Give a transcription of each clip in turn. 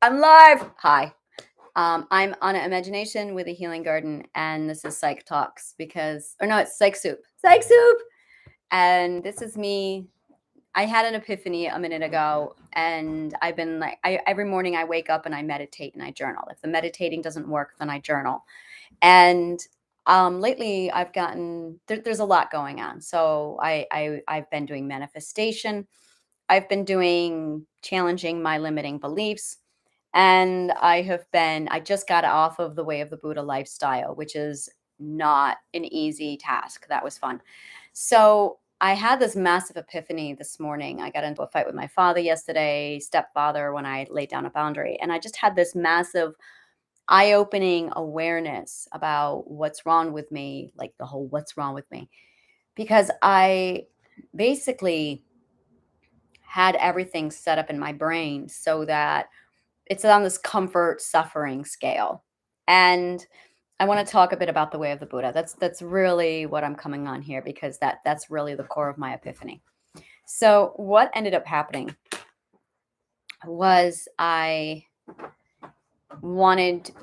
I'm live. Hi. I'm on an imagination with a healing garden, and this is Psych Talks because, or no, it's Psych Soup. Psych Soup. And this is me. I had an epiphany a minute ago, and I've been like, every morning I wake up and I meditate and I journal. If the meditating doesn't work, then I journal. And lately I've gotten there's a lot going on. So I've been doing manifestation. I've been doing challenging my limiting beliefs. And I just got off of the Way of the Buddha lifestyle, which is not an easy task. That was fun. So I had this massive epiphany this morning. I got into a fight with my father yesterday, stepfather, when I laid down a boundary. And I just had this massive eye opening awareness about what's wrong with me, like the whole what's wrong with me. Because I basically had everything set up in my brain so that it's on this comfort suffering scale. And I want to talk a bit about the Way of the Buddha. That's really what I'm coming on here because that's really the core of my epiphany. So what ended up happening was I wanted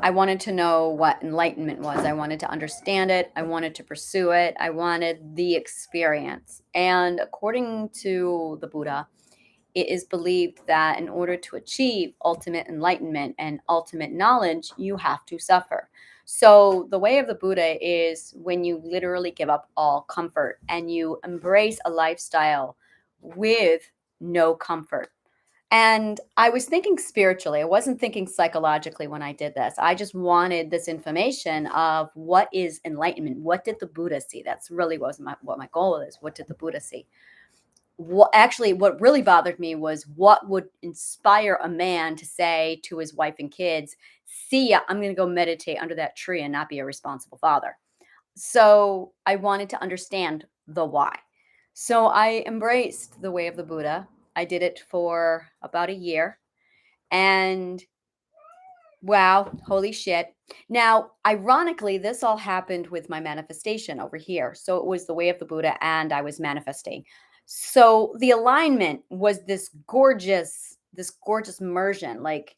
to know what enlightenment was. I wanted to understand it. I wanted to pursue it. I wanted the experience. And according to the Buddha, it is believed that in order to achieve ultimate enlightenment and ultimate knowledge, you have to suffer. So, the Way of the Buddha is when you literally give up all comfort and you embrace a lifestyle with no comfort. And I was thinking spiritually. I wasn't thinking psychologically when I did this. I just wanted this information of what is enlightenment? What did the Buddha see? That's really what my goal is. What did the Buddha see? What really bothered me was what would inspire a man to say to his wife and kids, see ya, I'm going to go meditate under that tree and not be a responsible father. So I wanted to understand the why. So I embraced the Way of the Buddha. I did it for about a year, and wow, holy shit. Now, ironically, this all happened with my manifestation over here. So it was the Way of the Buddha and I was manifesting. So the alignment was this gorgeous immersion. Like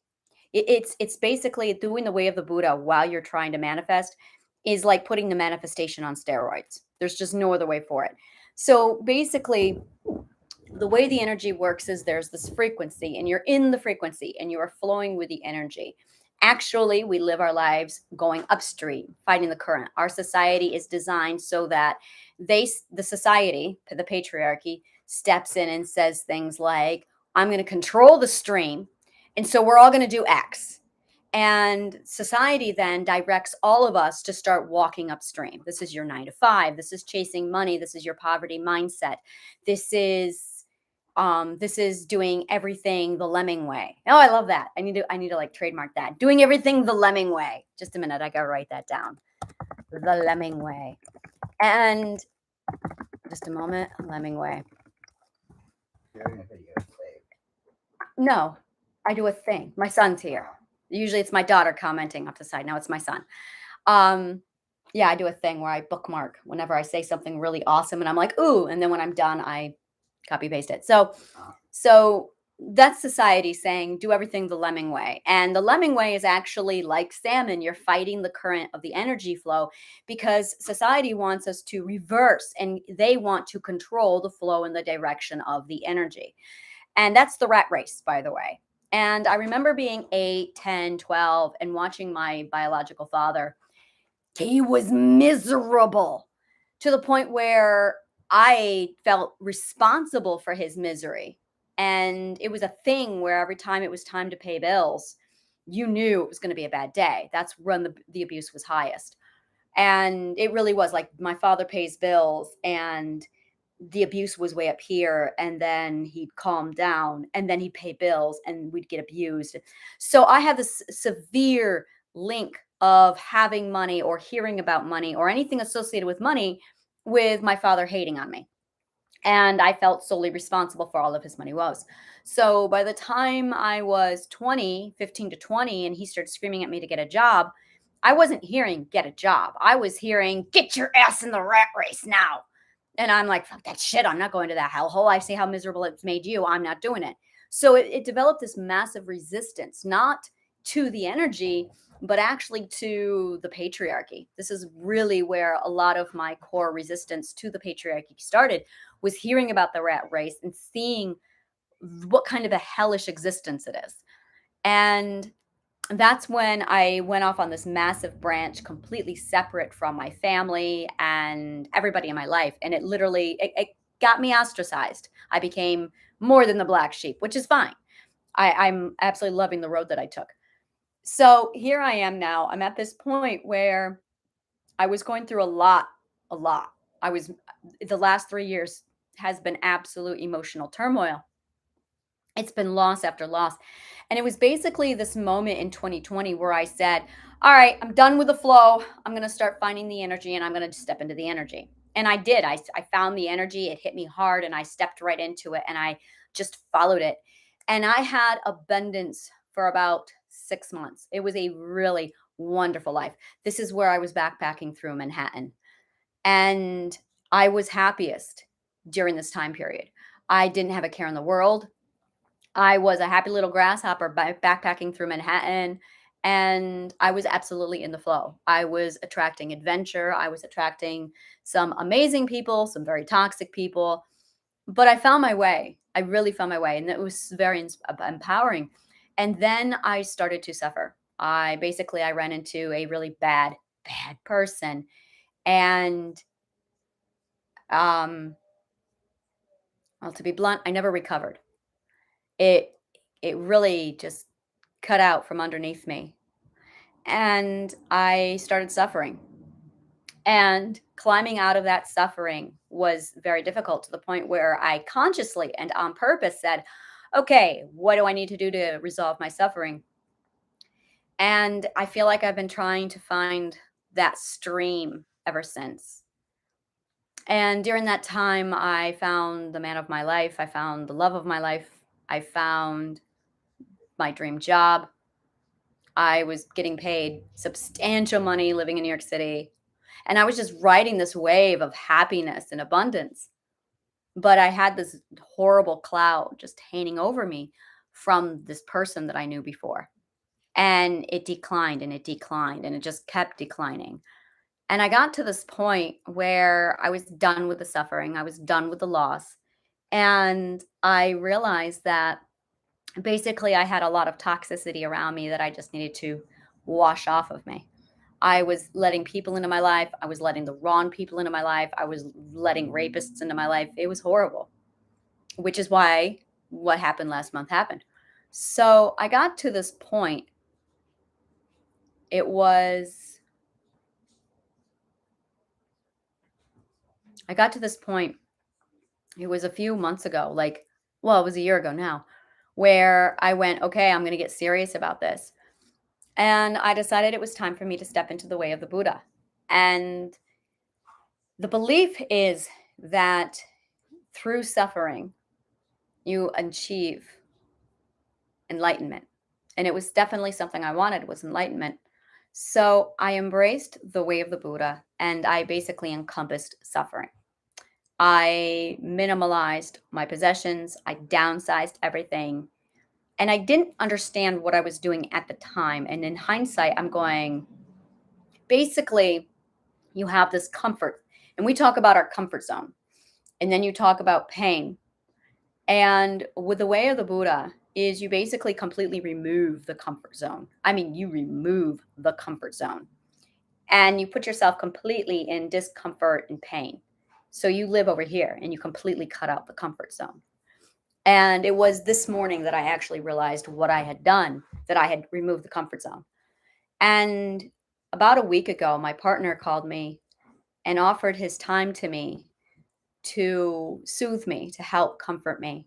it's basically doing the Way of the Buddha while you're trying to manifest is like putting the manifestation on steroids. There's just no other way for it. So basically, the way the energy works is there's this frequency and you're in the frequency and you are flowing with the energy. Actually, we live our lives going upstream, fighting the current. Our society is designed so that the society, the patriarchy, steps in and says things like, I'm going to control the stream. And so we're all going to do X. And society then directs all of us to start walking upstream. This is your 9 to 5. This is chasing money. This is your poverty mindset. This is this is doing everything the lemming way. Oh, I love that. I need to like trademark that. Doing everything the lemming way. Just a minute, I gotta write that down. The lemming way. And just a moment, lemming way. No, I do a thing. My son's here. Usually it's my daughter commenting off the side. Now it's my son. Um, yeah, I do a thing where I bookmark whenever I say something really awesome and I'm like, ooh, and then when I'm done, I copy paste it. So that's society saying do everything the lemming way. And the lemming way is actually like salmon. You're fighting the current of the energy flow because society wants us to reverse and they want to control the flow and the direction of the energy. And that's the rat race, by the way. And I remember being 8, 10, 12, and watching my biological father. He was miserable to the point where I felt responsible for his misery. And it was a thing where every time it was time to pay bills, you knew it was going to be a bad day. That's when the abuse was highest. And it really was like my father pays bills and the abuse was way up here. And then he'd calm down and then he'd pay bills and we'd get abused. So I had this severe link of having money or hearing about money or anything associated with money with my father hating on me. And I felt solely responsible for all of his money woes. So by the time I was 20, 15 to 20, and he started screaming at me to get a job, I wasn't hearing get a job. I was hearing get your ass in the rat race now. And I'm like, fuck that shit. I'm not going to that hellhole. I see how miserable it's made you. I'm not doing it. So it developed this massive resistance, not to the energy, but actually to the patriarchy. This is really where a lot of my core resistance to the patriarchy started, was hearing about the rat race and seeing what kind of a hellish existence it is. And that's when I went off on this massive branch, completely separate from my family and everybody in my life. And it literally it got me ostracized. I became more than the black sheep, which is fine. I'm absolutely loving the road that I took. So here I am now. I'm at this point where I was going through a lot. I was The last 3 years has been absolute emotional turmoil. It's been loss after loss. And it was basically this moment in 2020 where I said, all right, I'm done with the flow. I'm going to start finding the energy and I'm going to step into the energy. And I did. I found the energy. It hit me hard and I stepped right into it and I just followed it. And I had abundance for about 6 months. It was a really wonderful life. This is where I was backpacking through Manhattan. And I was happiest during this time period. I didn't have a care in the world. I was a happy little grasshopper backpacking through Manhattan, and I was absolutely in the flow. I was attracting adventure. I was attracting some amazing people, some very toxic people, but I found my way. I really found my way, and it was very empowering. And then I started to suffer. I ran into a really bad person, and um, well, to be blunt, I never recovered. It it really just cut out from underneath me. And I started suffering. And climbing out of that suffering was very difficult to the point where I consciously and on purpose said, okay, what do I need to do to resolve my suffering? And I feel like I've been trying to find that stream ever since. And during that time, I found the man of my life. I found the love of my life. I found my dream job. I was getting paid substantial money living in New York City. And I was just riding this wave of happiness and abundance. But I had this horrible cloud just hanging over me from this person that I knew before. And it declined and it declined and it just kept declining. And I got to this point where I was done with the suffering, I was done with the loss. And I realized that basically I had a lot of toxicity around me that I just needed to wash off of me. I was letting people into my life. I was letting the wrong people into my life. I was letting rapists into my life. It was horrible, which is why what happened last month happened. So it was, I got to this point, it was a few months ago, it was a year ago now, where I went, okay, I'm going to get serious about this. And I decided it was time for me to step into the way of the Buddha. And the belief is that through suffering, you achieve enlightenment. And it was definitely something I wanted, was enlightenment. So I embraced the way of the Buddha and I basically encompassed suffering. I minimalized my possessions, I downsized everything, and I didn't understand what I was doing at the time. And in hindsight, I'm going, basically, you have this comfort. And we talk about our comfort zone. And then you talk about pain. And with the way of the Buddha is you basically completely remove the comfort zone. I mean, you remove the comfort zone and you put yourself completely in discomfort and pain. So you live over here and you completely cut out the comfort zone. And it was this morning that I actually realized what I had done, that I had removed the comfort zone. And about a week ago, my partner called me and offered his time to me to soothe me, to help comfort me.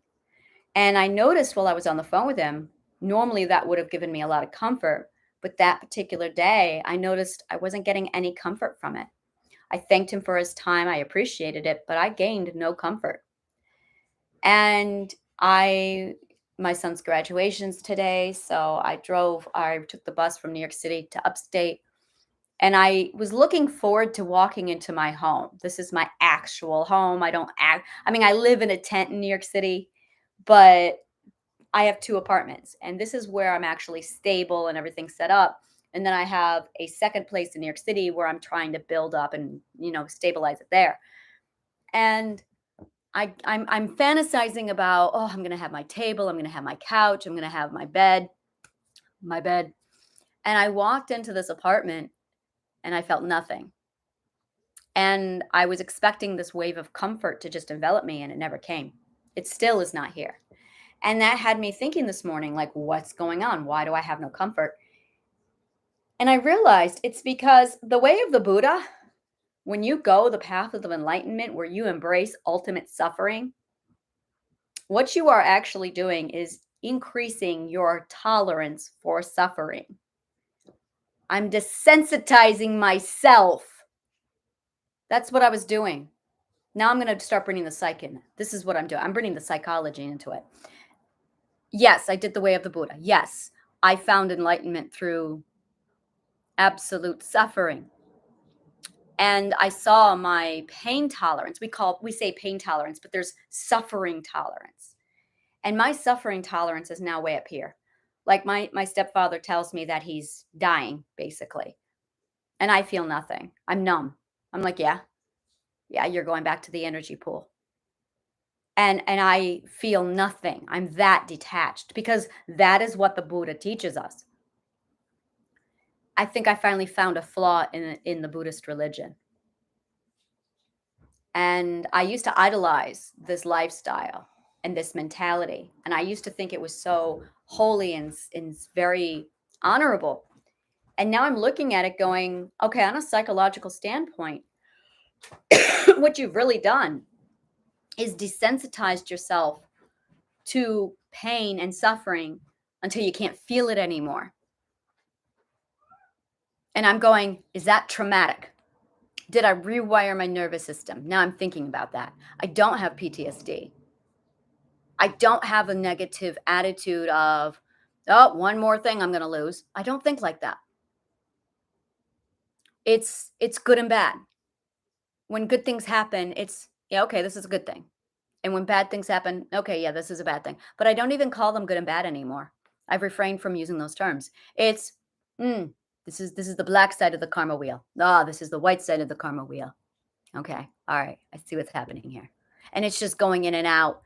And I noticed while I was on the phone with him, normally that would have given me a lot of comfort. But that particular day, I noticed I wasn't getting any comfort from it. I thanked him for his time. I appreciated it, but I gained no comfort. And my son's graduation's today. So I took the bus from New York City to upstate. And I was looking forward to walking into my home. This is my actual home. I don't act, I mean, I live in a tent in New York City, but I have two apartments, and this is where I'm actually stable and everything's set up. And then I have a second place in New York City where I'm trying to build up and, stabilize it there. And I'm fantasizing about, oh, I'm gonna have my table, I'm gonna have my couch, I'm gonna have my bed. And I walked into this apartment and I felt nothing. And I was expecting this wave of comfort to just envelop me, and it never came. It still is not here. And that had me thinking this morning, like, what's going on? Why do I have no comfort? And I realized it's because the way of the Buddha, when you go the path of enlightenment where you embrace ultimate suffering, what you are actually doing is increasing your tolerance for suffering. I'm desensitizing myself. That's what I was doing. Now I'm going to start bringing the psych in. This is what I'm doing. I'm bringing the psychology into it. Yes, I did the way of the Buddha. Yes, I found enlightenment through absolute suffering. And I saw my pain tolerance. We say pain tolerance, but there's suffering tolerance. And my suffering tolerance is now way up here. Like my stepfather tells me that he's dying, basically. And I feel nothing. I'm numb. I'm like, yeah, you're going back to the energy pool. And I feel nothing. I'm that detached because that is what the Buddha teaches us. I think I finally found a flaw in the Buddhist religion. And I used to idolize this lifestyle and this mentality. And I used to think it was so holy and very honorable. And now I'm looking at it going, okay, on a psychological standpoint, what you've really done is desensitized yourself to pain and suffering until you can't feel it anymore. And I'm going, is that traumatic? Did I rewire my nervous system? Now I'm thinking about that. I don't have PTSD. I don't have a negative attitude of, oh, one more thing I'm going to lose. I don't think like that. It's good and bad. When good things happen, it's, yeah, okay, this is a good thing. And when bad things happen, okay, yeah, this is a bad thing. But I don't even call them good and bad anymore. I've refrained from using those terms. It's, this is the black side of the karma wheel. Ah, this is the white side of the karma wheel. Okay, all right, I see what's happening here. And it's just going in and out.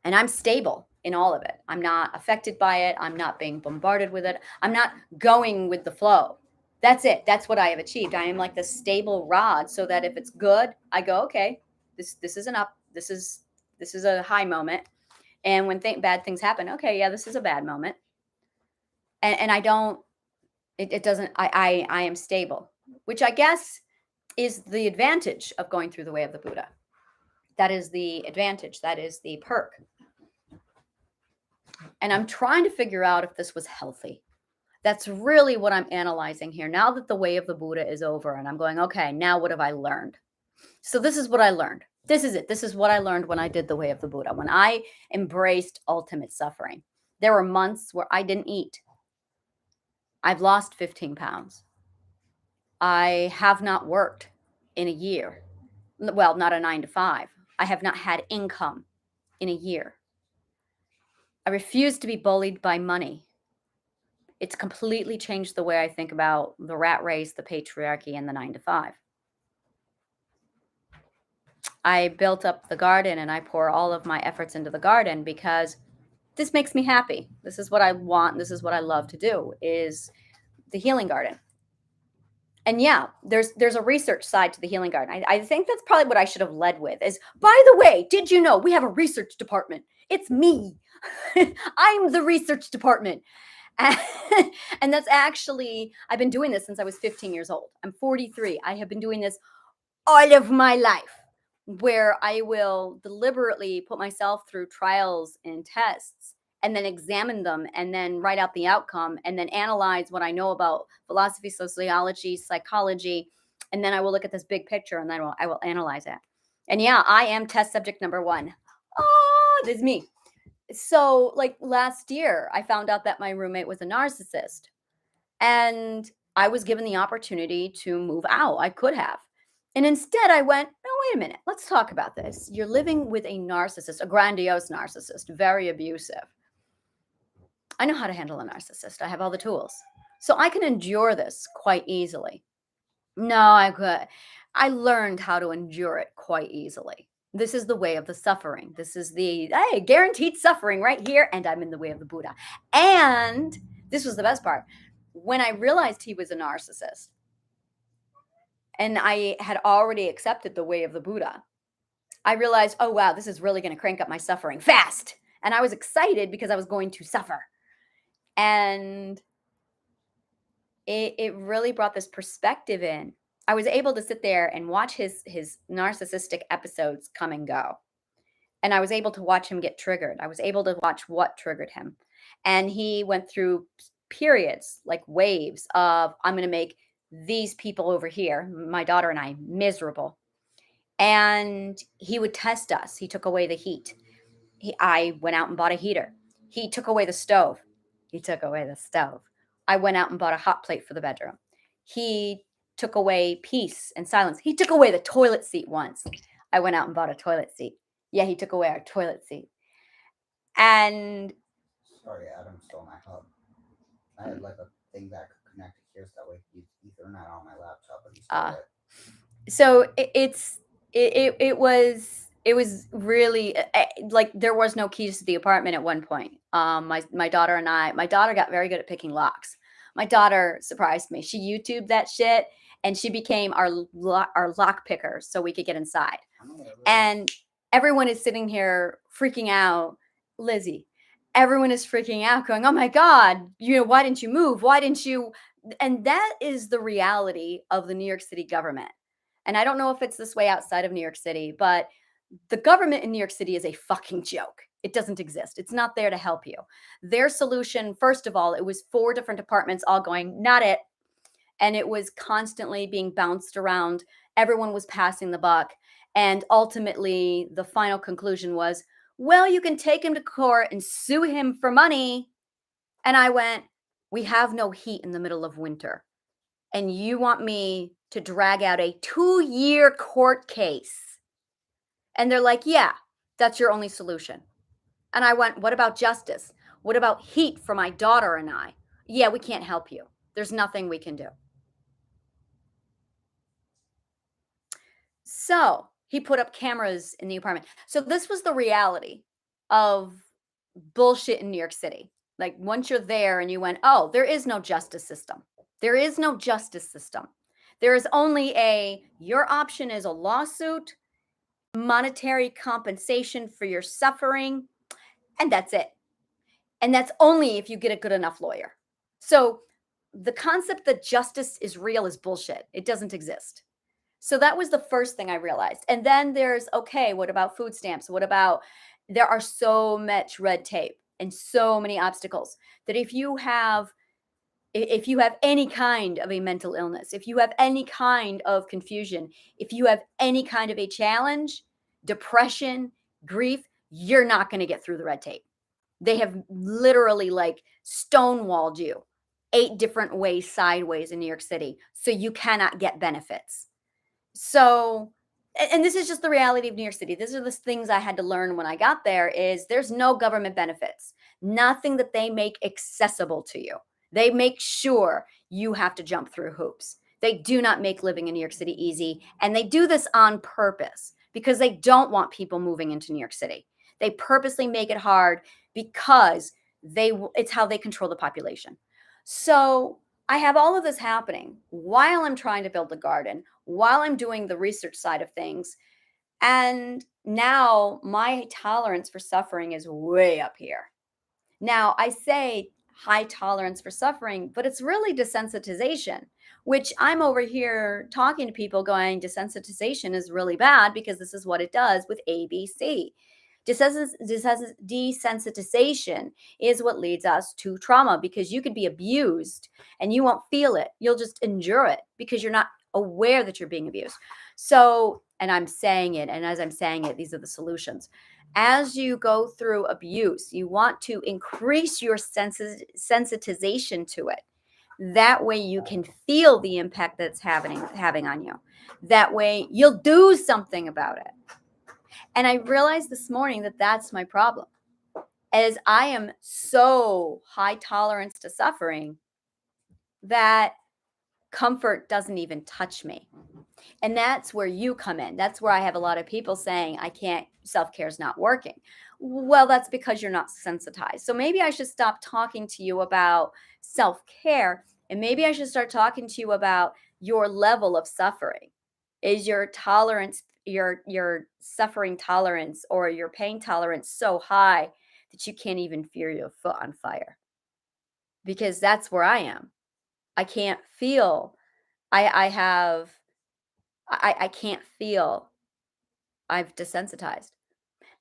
And I'm stable in all of it. I'm not affected by it. I'm not being bombarded with it. I'm not going with the flow. That's it. That's what I have achieved. I am like the stable rod so that if it's good, I go, okay, this is an up. This is a high moment. And when bad things happen, okay, yeah, this is a bad moment. And I don't, it doesn't, I am stable, which I guess is the advantage of going through the way of the Buddha. That is the advantage. That is the perk. And I'm trying to figure out if this was healthy. That's really what I'm analyzing here. Now that the way of the Buddha is over, and I'm going, okay, now what have I learned? So this is what I learned. This is it. This is what I learned when I did the way of the Buddha, when I embraced ultimate suffering. There were months where I didn't eat. I've lost 15 pounds. I have not worked in a year. Well, not a 9 to 5. I have not had income in a year. I refuse to be bullied by money. It's completely changed the way I think about the rat race, the patriarchy, and the 9 to 5. I built up the garden and I pour all of my efforts into the garden because this makes me happy. This is what I want. This is what I love to do, is the healing garden. And yeah, there's a research side to the healing garden. I think that's probably what I should have led with is, by the way, did you know we have a research department? It's me. I'm the research department. And that's actually, I've been doing this since I was 15 years old. I'm 43. I have been doing this all of my life, where I will deliberately put myself through trials and tests and then examine them and then write out the outcome and then analyze what I know about philosophy, sociology, psychology. And then I will look at this big picture and then I will analyze it. And yeah, I am test subject number 1. Oh, this is me. So like last year, I found out that my roommate was a narcissist and I was given the opportunity to move out. I could have. And instead, I went, no, wait a minute. Let's talk about this. You're living with a narcissist, a grandiose narcissist, very abusive. I know how to handle a narcissist. I have all the tools. So I can endure this quite easily. No, I could. I learned how to endure it quite easily. This is the way of the suffering. This is the hey, guaranteed suffering right here, and I'm in the way of the Buddha. And this was the best part. When I realized he was a narcissist, and I had already accepted the way of the Buddha, I realized, oh wow, this is really going to crank up my suffering fast. And I was excited because I was going to suffer. And it really brought this perspective in. I was able to sit there and watch his narcissistic episodes come and go. And I was able to watch him get triggered. I was able to watch what triggered him. And he went through periods, like waves of I'm going to make these people over here, my daughter and I, miserable. And he would test us. He took away the heat. I went out and bought a heater. He took away the stove. He took away the stove. I went out and bought a hot plate for the bedroom. He took away peace and silence. He took away the toilet seat once. I went out and bought a toilet seat. Yeah, he took away our toilet seat. And Sorry, Adam stole my hub. I had like a thing that could connect to here, so that way you Ethernet on my laptop, but he stole it. so it was really like there was no keys to the apartment at one point. My daughter and my daughter got very good at picking locks. My daughter surprised me. She YouTubed that shit and she became our lock picker so we could get inside. I know what it is. And everyone is sitting here freaking out, Lizzie. Everyone is freaking out, going, "Oh my God, why didn't you move? Why didn't you?" And that is the reality of the New York City government. And I don't know if it's this way outside of New York City, but the government in New York City is a fucking joke. It doesn't exist. It's not there to help you. Their solution, first of all, it was 4 different departments all going, not it. And it was constantly being bounced around. Everyone was passing the buck. And ultimately, the final conclusion was, well, you can take him to court and sue him for money. And I went, we have no heat in the middle of winter. And you want me to drag out a 2-year court case? And they're like, yeah, that's your only solution. And I went, what about justice? What about heat for my daughter and I? Yeah, we can't help you. There's nothing we can do. So he put up cameras in the apartment. So this was the reality of bullshit in New York City. Like once you're there and you went, oh, there is no justice system. There is no justice system. There is only your option is a lawsuit, monetary compensation for your suffering, and that's it. And that's only if you get a good enough lawyer. So the concept that justice is real is bullshit. It doesn't exist. So that was the first thing I realized. And then there's, okay, what about food stamps? What about, there are so much red tape and so many obstacles that if you have any kind of a mental illness, if you have any kind of confusion, if you have any kind of a challenge, depression, grief, you're not going to get through the red tape. They have literally like stonewalled you 8 different ways sideways in New York City. So you cannot get benefits. So, and this is just the reality of New York City. These are the things I had to learn when I got there is there's no government benefits, nothing that they make accessible to you. They make sure you have to jump through hoops. They do not make living in New York City easy. And they do this on purpose because they don't want people moving into New York City. They purposely make it hard because it's how they control the population. So I have all of this happening while I'm trying to build the garden, while I'm doing the research side of things. And now my tolerance for suffering is way up here. Now, I say high tolerance for suffering, but it's really desensitization, which I'm over here talking to people going, desensitization is really bad because this is what it does with ABC. Desensitization is what leads us to trauma because you could be abused and you won't feel it. You'll just endure it because you're not aware that you're being abused. So, and I'm saying it, and as I'm saying it, these are the solutions. As you go through abuse, you want to increase your sensitization to it. That way you can feel the impact that's having on you. That way you'll do something about it. And I realized this morning that that's my problem. as I am so high tolerance to suffering that comfort doesn't even touch me. And that's where you come in. That's where I have a lot of people saying, I can't, self care is not working. Well, that's because you're not sensitized. So maybe I should stop talking to you about self care and maybe I should start talking to you about your level of suffering. Is your tolerance, your suffering tolerance or your pain tolerance so high that you can't even feel your foot on fire? Because that's where I am. I can't feel. I have I can't feel. I've desensitized.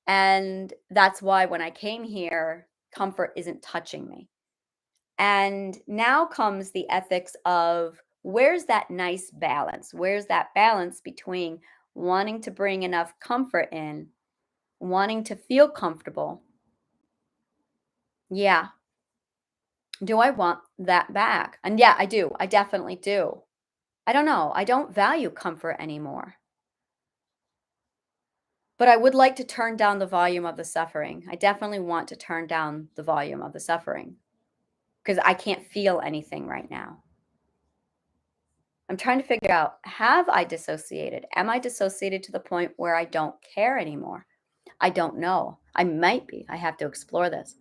And that's why when I came here, comfort isn't touching me. And now comes the ethics of where's that nice balance? Where's that balance between wanting to bring enough comfort in, wanting to feel comfortable? Yeah. Do I want that back? And yeah, I do. I definitely do. I don't know. I don't value comfort anymore. But I would like to turn down the volume of the suffering. I definitely want to turn down the volume of the suffering because I can't feel anything right now. I'm trying to figure out, have I dissociated? Am I dissociated to the point where I don't care anymore? I don't know. I might be. I have to explore this.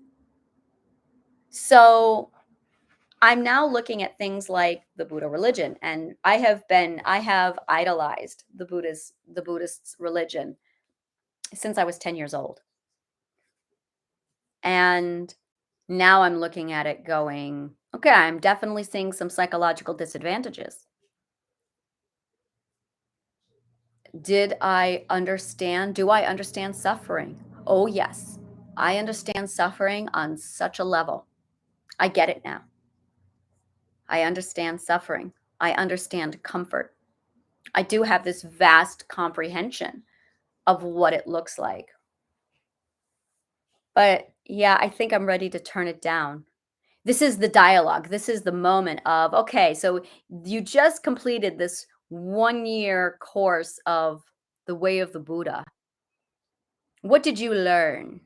So I'm now looking at things like the Buddha religion, and I have idolized the Buddhist religion since I was 10 years old. And now I'm looking at it going, okay, I'm definitely seeing some psychological disadvantages. Did I understand? Do I understand suffering? Oh, yes. I understand suffering on such a level. I get it now. I understand suffering. I understand comfort. I do have this vast comprehension of what it looks like. But yeah, I think I'm ready to turn it down. This is the dialogue. This is the moment of, okay, so you just completed this 1 year course of the way of the Buddha. What did you learn?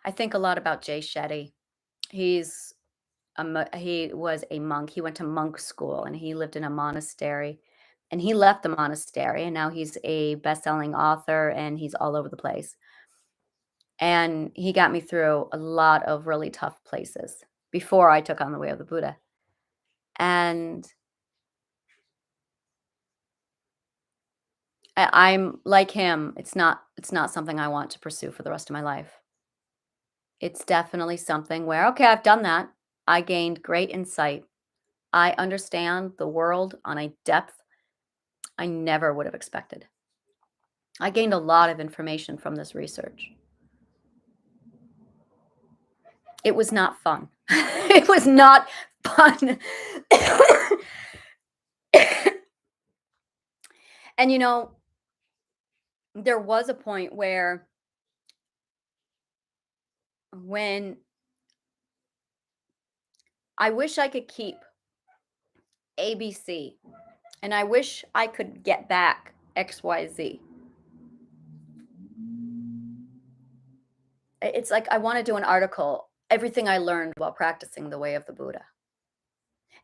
I think a lot about Jay Shetty. He's he was a monk. He went to monk school and he lived in a monastery. And he left the monastery and now he's a best-selling author and he's all over the place. And he got me through a lot of really tough places before I took on the way of the Buddha. And I'm like him. It's not something I want to pursue for the rest of my life. It's definitely something where, okay, I've done that. I gained great insight. I understand the world on a depth I never would have expected. I gained a lot of information from this research. It was not fun. It was not fun. And there was a point where when I wish I could keep ABC and I wish I could get back XYZ. It's like I want to do an article, everything I learned while practicing the way of the Buddha.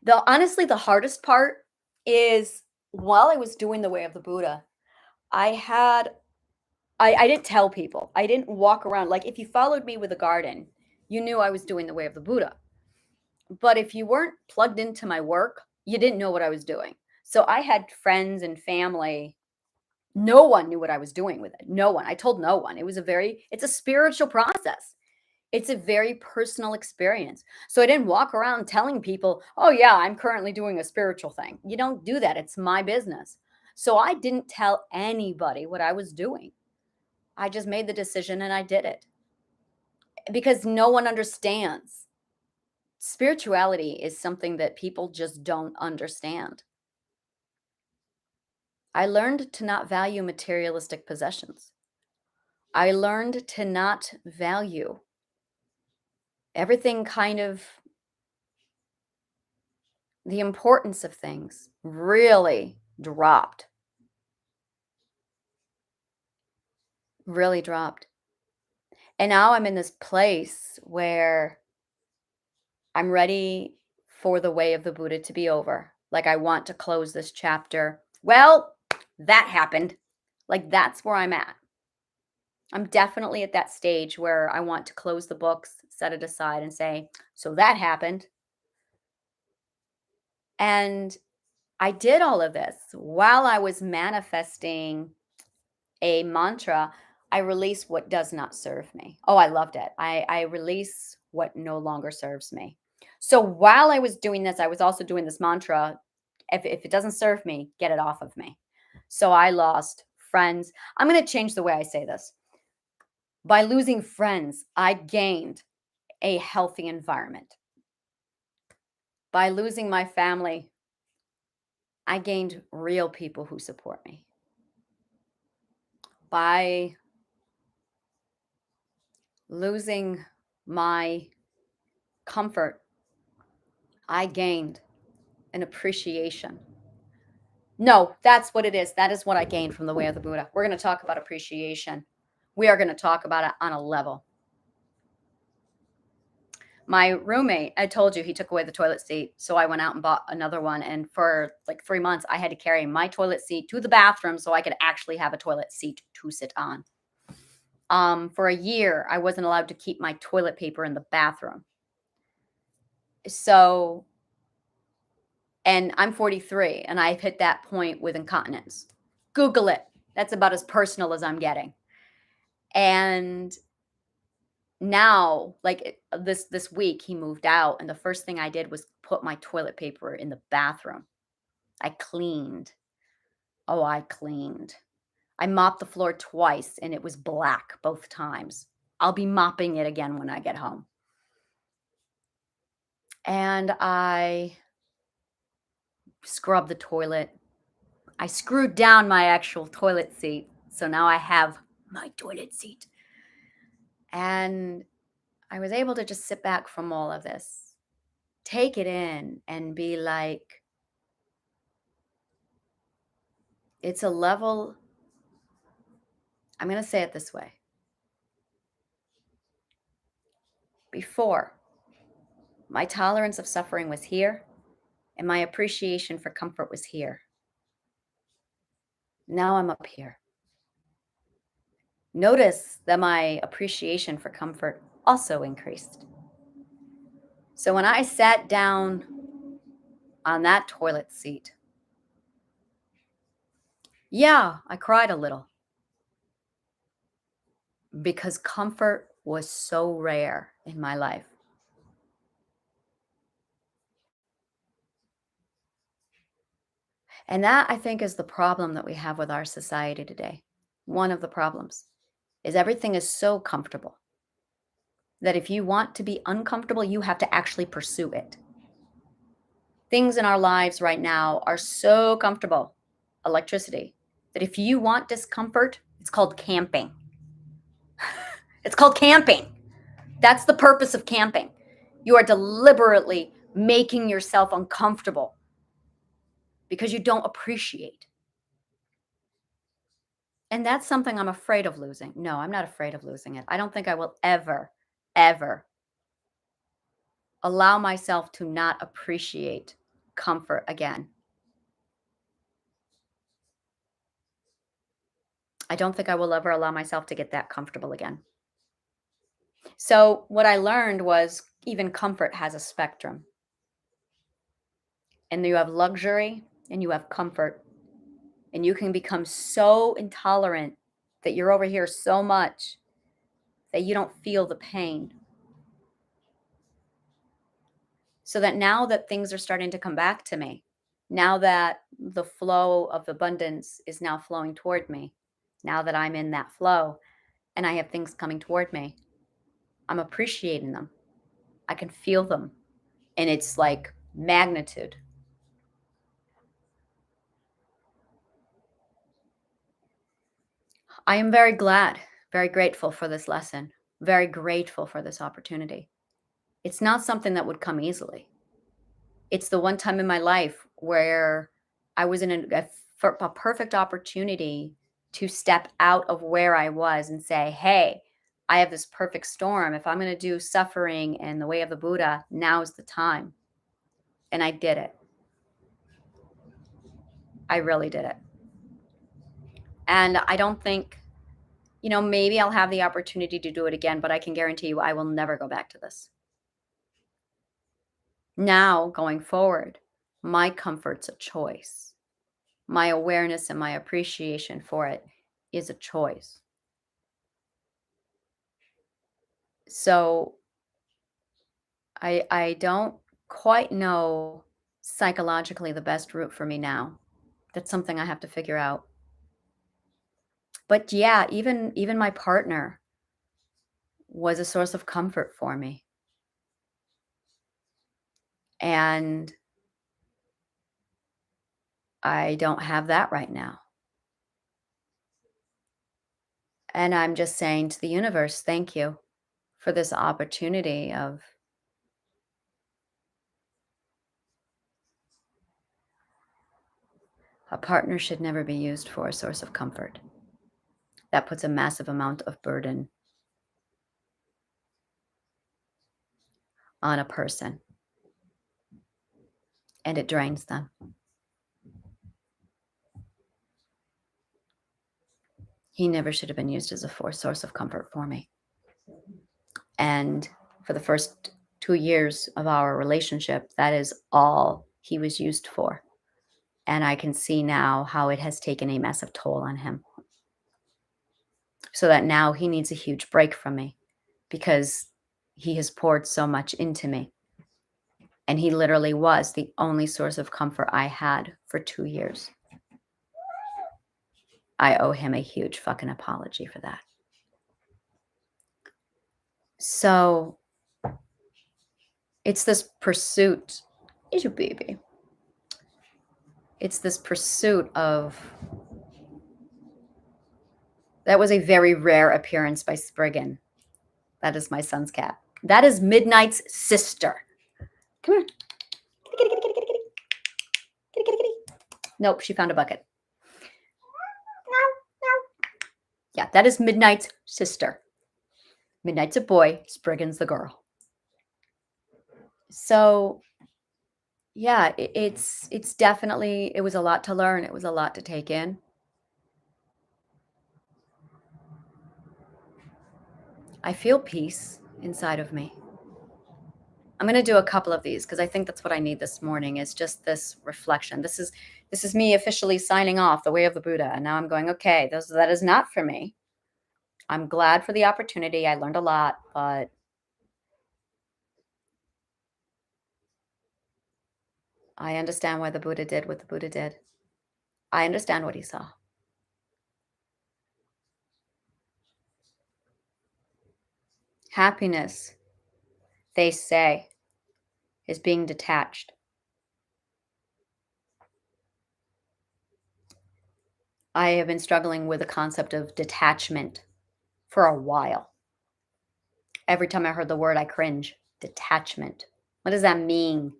The hardest part is while I was doing the way of the Buddha, I had I didn't tell people. I didn't walk around like if you followed me with a garden, you knew I was doing the way of the Buddha. But if you weren't plugged into my work, you didn't know what I was doing. So I had friends and family. No one knew what I was doing with it. No one. I told no one. It's a spiritual process. It's a very personal experience. So I didn't walk around telling people, oh, yeah, I'm currently doing a spiritual thing. You don't do that. It's my business. So I didn't tell anybody what I was doing. I just made the decision and I did it because no one understands. Spirituality is something that people just don't understand. I learned to not value materialistic possessions. I learned to not value everything kind of the importance of things really dropped. really dropped. And now I'm in this place where I'm ready for the way of the Buddha to be over. Like, I want to close this chapter. Well, that happened. Like, that's where I'm at. I'm definitely at that stage where I want to close the books, set it aside, and say, so that happened. And I did all of this while I was manifesting a mantra. I release what does not serve me. Oh, I loved it. I release what no longer serves me. So while I was doing this, I was also doing this mantra. If it doesn't serve me, get it off of me. So I lost friends. I'm going to change the way I say this. By losing friends, I gained a healthy environment. By losing my family, I gained real people who support me. By losing my comfort, I gained an appreciation. No, that's what it is. That is what I gained from the way of the Buddha. We're going to talk about appreciation. We are going to talk about it on a level. My roommate, I told you he took away the toilet seat. So I went out and bought another one. And for like 3 months, I had to carry my toilet seat to the bathroom so I could actually have a toilet seat to sit on. For a year, I wasn't allowed to keep my toilet paper in the bathroom. So, and I'm 43 and I've hit that point with incontinence. Google it. That's about as personal as I'm getting. And now, like this week, he moved out, and the first thing I did was put my toilet paper in the bathroom. I cleaned. Oh, I cleaned. I mopped the floor twice, and it was black both times. I'll be mopping it again when I get home. And I scrubbed the toilet. I screwed down my actual toilet seat, so now I have my toilet seat. And I was able to just sit back from all of this, take it in, and be like, it's a level. I'm going to say it this way. Before, my tolerance of suffering was here, and my appreciation for comfort was here. Now I'm up here. Notice that my appreciation for comfort also increased. So when I sat down on that toilet seat, yeah, I cried a little because comfort was so rare in my life. And that, I think, is the problem that we have with our society today. One of the problems is everything is so comfortable that if you want to be uncomfortable, you have to actually pursue it. Things in our lives right now are so comfortable, electricity, that if you want discomfort, it's called camping. It's called camping. That's the purpose of camping. You are deliberately making yourself uncomfortable because you don't appreciate. And that's something I'm afraid of losing. No, I'm not afraid of losing it. I don't think I will ever, ever allow myself to not appreciate comfort again. I don't think I will ever allow myself to get that comfortable again. So, what I learned was even comfort has a spectrum. And you have luxury and you have comfort. And you can become so intolerant that you're over here so much that you don't feel the pain. So that now that things are starting to come back to me, now that the flow of abundance is now flowing toward me, now that I'm in that flow and I have things coming toward me, I'm appreciating them. I can feel them. And it's like magnitude. I am very glad, very grateful for this lesson, very grateful for this opportunity. It's not something that would come easily. It's the one time in my life where I was in a perfect opportunity to step out of where I was and say, hey, I have this perfect storm. If I'm going to do suffering and the way of the Buddha, now's the time. And I did it. I really did it. And I don't think, maybe I'll have the opportunity to do it again, but I can guarantee you I will never go back to this. Now, going forward, my comfort's a choice. My awareness and my appreciation for it is a choice. So I don't quite know psychologically the best route for me now. That's something I have to figure out. But yeah, even my partner was a source of comfort for me. And I don't have that right now. And I'm just saying to the universe, thank you for this opportunity of a partner should never be used for a source of comfort. That puts a massive amount of burden on a person and it drains them. He never should have been used as a source of comfort for me. And for the first 2 years of our relationship, that is all he was used for. And I can see now how it has taken a massive toll on him. So that now he needs a huge break from me because he has poured so much into me. And he literally was the only source of comfort I had for 2 years. I owe him a huge fucking apology for that. So it's this pursuit. Is your baby? It's this pursuit of. That was a very rare appearance by Spriggan. That is my son's cat. That is Midnight's sister. Come here. Kitty, kitty, kitty, kitty, kitty. Kitty, kitty, kitty. Nope, she found a bucket. Yeah, that is Midnight's sister. Midnight's a boy, Spriggan's the girl. So, yeah, it's definitely, it was a lot to learn. It was a lot to take in. I feel peace inside of me. I'm going to do a couple of these because I think that's what I need this morning is just this reflection. This is me officially signing off the way of the Buddha. And now I'm going, okay, that is not for me. I'm glad for the opportunity. I learned a lot, but I understand why the Buddha did what the Buddha did. I understand what he saw. Happiness, they say, is being detached. I have been struggling with the concept of detachment for a while. Every time I heard the word, I cringe. Detachment. What does that mean?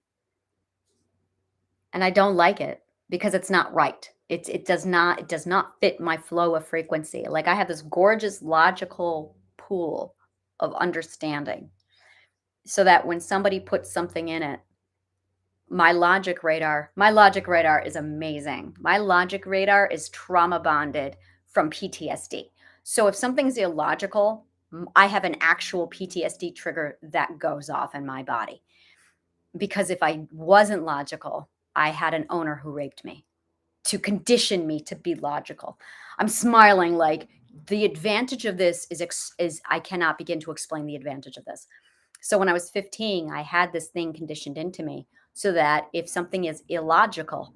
And I don't like it because it's not right. It does not fit my flow of frequency. Like I have this gorgeous logical pool of understanding so that when somebody puts something in it, my logic radar is amazing. My logic radar is trauma bonded from PTSD. So if something's illogical, I have an actual PTSD trigger that goes off in my body. Because if I wasn't logical, I had an owner who raped me to condition me to be logical. I'm smiling like the advantage of this is I cannot begin to explain the advantage of this. So when I was 15, I had this thing conditioned into me so that if something is illogical,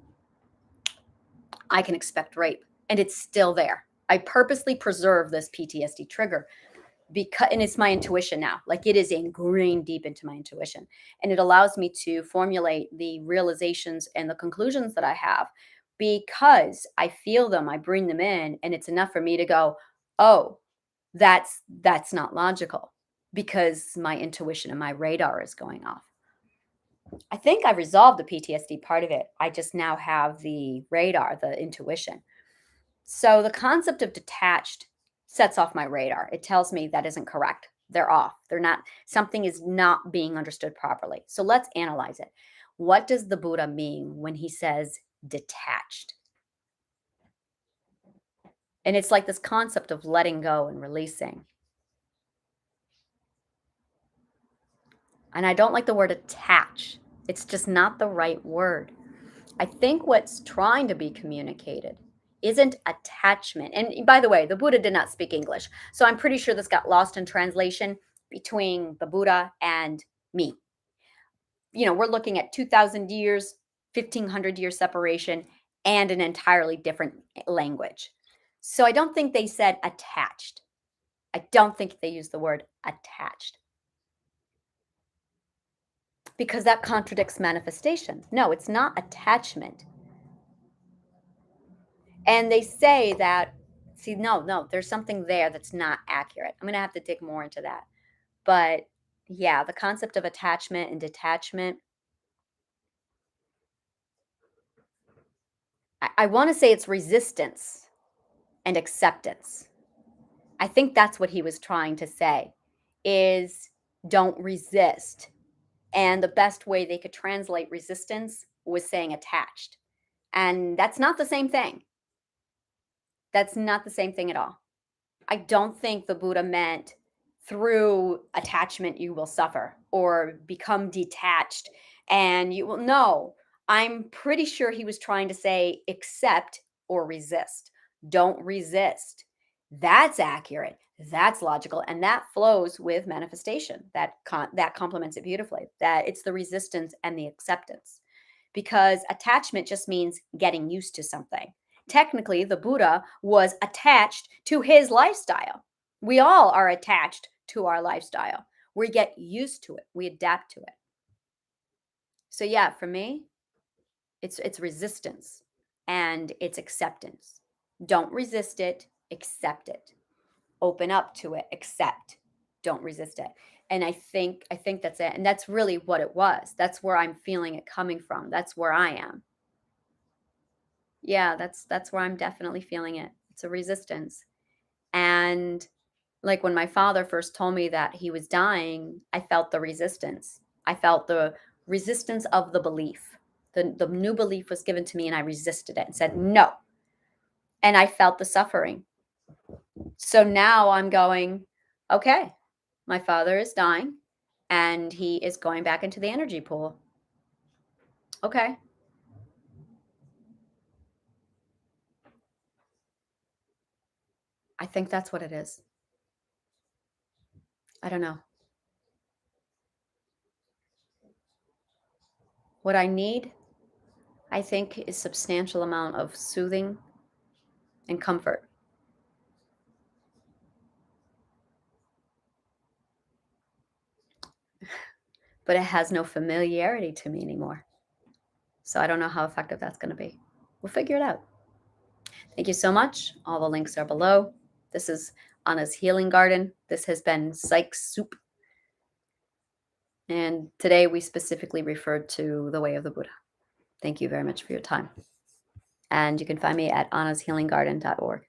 I can expect rape. And it's still there. I purposely preserve this PTSD trigger and it's my intuition now. Like it is ingrained deep into my intuition. And it allows me to formulate the realizations and the conclusions that I have because I feel them, I bring them in, and it's enough for me to go, oh, that's not logical because my intuition and my radar is going off. I think I resolved the PTSD part of it. I just now have the radar, the intuition. So the concept of detached sets off my radar. It tells me that isn't correct. They're off. They're not, something is not being understood properly. So let's analyze it. What does the Buddha mean when he says detached? And it's like this concept of letting go and releasing. And I don't like the word attach. It's just not the right word. I think what's trying to be communicated isn't attachment. And by the way, the Buddha did not speak English. So I'm pretty sure this got lost in translation between the Buddha and me. We're looking at 2,000 years, 1,500 year separation, and an entirely different language. So I don't think they said attached. I don't think they used the word attached because that contradicts manifestation. No, it's not attachment. And they say that, see, no, there's something there that's not accurate. I'm going to have to dig more into that. But yeah, the concept of attachment and detachment, I want to say it's resistance and acceptance. I think that's what he was trying to say is don't resist. And the best way they could translate resistance was saying attached. And that's not the same thing. That's not the same thing at all. I don't think the Buddha meant through attachment you will suffer or become detached and you will. No, I'm pretty sure he was trying to say accept or resist. Don't resist. That's accurate. That's logical, and that flows with manifestation. That complements it beautifully. That it's the resistance and the acceptance, because attachment just means getting used to something. Technically, the Buddha was attached to his lifestyle. We all are attached to our lifestyle. We get used to it, we adapt to it. So yeah, for me, it's resistance and it's acceptance. Don't resist it, accept it. Open up to it, accept. Don't resist it. And I think that's it. And that's really what it was. That's where I'm feeling it coming from. That's where I am. Yeah, that's where I'm definitely feeling it. It's a resistance. And like when my father first told me that he was dying, I felt the resistance. I felt the resistance of the belief. The new belief was given to me and I resisted it and said no. And I felt the suffering. So now I'm going, okay, my father is dying and he is going back into the energy pool. Okay. I think that's what it is. I don't know. What I need, I think, is substantial amount of soothing and comfort. But it has no familiarity to me anymore. So I don't know how effective that's going to be. We'll figure it out. Thank you so much. All the links are below. This is Anna's Healing Garden. This has been Psych Soup. And today we specifically referred to the way of the Buddha. Thank you very much for your time. And you can find me at annashealinggarden.org.